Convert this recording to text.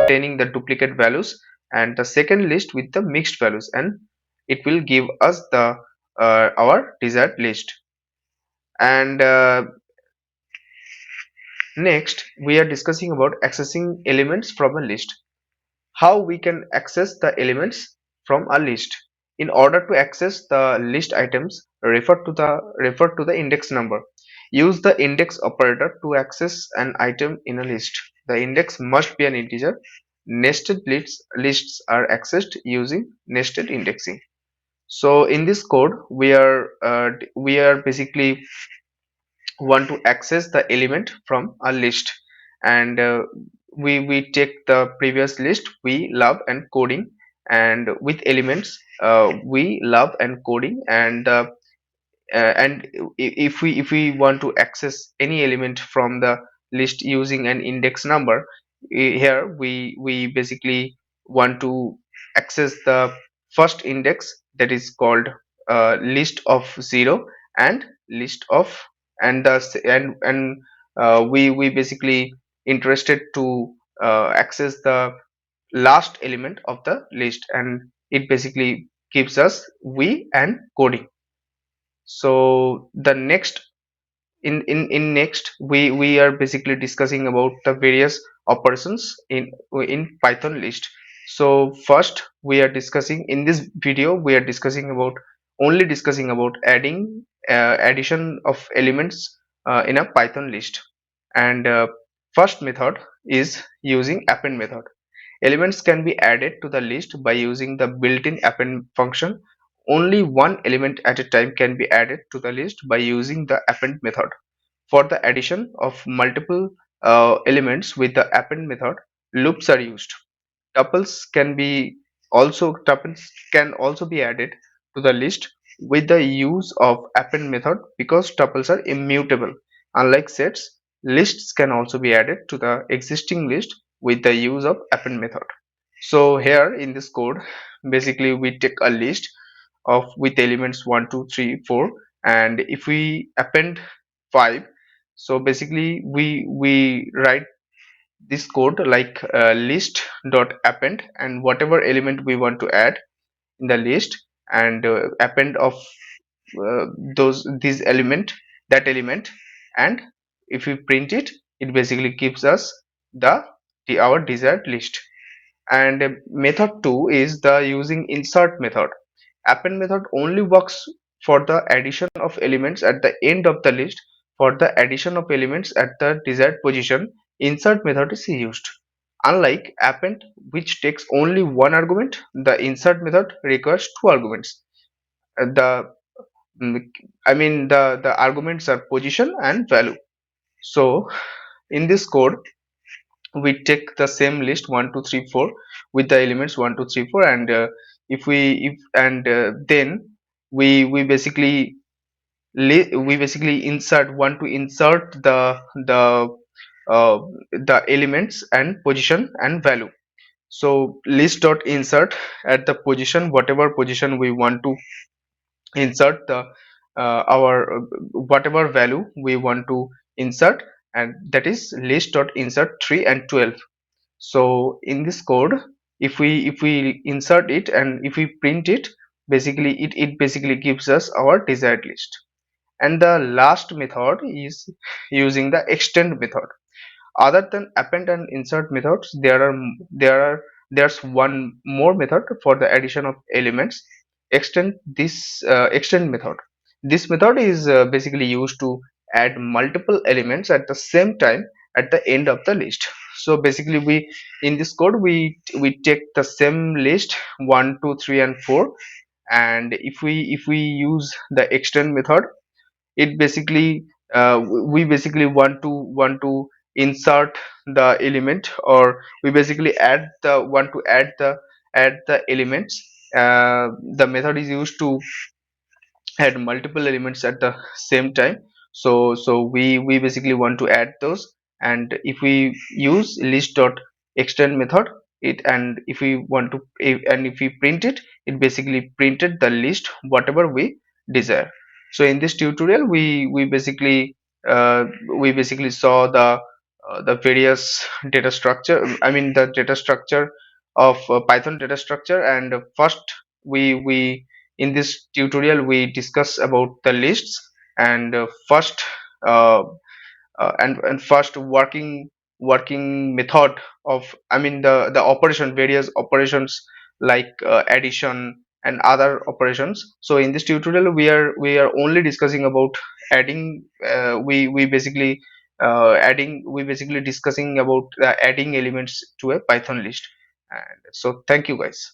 containing the duplicate values, and the second list with the mixed values, and it will give us the our desired list. And next we are discussing about accessing elements from a list. How we can access the elements from a list. In order to access the list items, refer to the index number. Use the index operator to access an item in a list. The index must be an integer. Nested lists are accessed using nested indexing. So in this code we are basically want to access the element from a list, and we take the previous list we love and coding, and with elements we love and coding, and if we want to access any element from the list using an index number, here we basically want to access the first index, that is called list of 0 and list of, and we basically interested to access the last element of the list, and it basically gives us we and coding. So the next in next we are basically discussing about the various operations in Python list. So first we are discussing in this video, we are discussing about only discussing about adding addition of elements in a Python list. And first method is using append method. Elements can be added to the list by using the built-in append function. Only one element at a time can be added to the list by using the append method. For the addition of multiple elements with the append method, loops are used. Tuples can also be added to the list with the use of append method because tuples are immutable. Unlike sets, lists can also be added to the existing list with the use of append method. So here in this code, basically we take a list of with elements 1 2 3 4, and if we append 5, so basically we write this code like list dot append, and whatever element we want to add in the list, and append of those this element that element, and if we print it, it basically gives us the our desired list. And method 2 is the using insert method. Append method only works for the addition of elements at the end of the list. For the addition of elements at the desired position, insert method is used. Unlike append, which takes only one argument, the insert method requires two arguments. The mm, I mean the arguments are position and value. So in this code we take the same list 1 2 3 4 with the elements 1 2 3 4, and if we if and then we basically we basically insert want to insert the uh, the elements and position and value. So list dot insert at the position, whatever position we want to insert the our whatever value we want to insert, and that is list dot insert 3 and 12. So in this code, if we insert it and if we print it, basically it basically gives us our desired list. And the last method is using the extend method. Other than append and insert methods, there's one more method for the addition of elements. Extend method. This method is basically used to add multiple elements at the same time at the end of the list. So basically we in this code we take the same list 1 2 3 and 4, and if we use the extend method, it basically we basically want to insert the element, or we basically want to add the elements. The method is used to add multiple elements at the same time. So we basically want to add those, and if we use list dot extend method, it and if we want to and if we print it, it basically printed the list whatever we desire. So in this tutorial we basically saw the the various data structure, I mean the data structure of Python data structure. And first we in this tutorial we discuss about the lists. And first uh, and first working method of, I mean the operation, various operations like addition and other operations. So in this tutorial we are only discussing about adding. We basically discussing about adding elements to a Python list. And so thank you guys.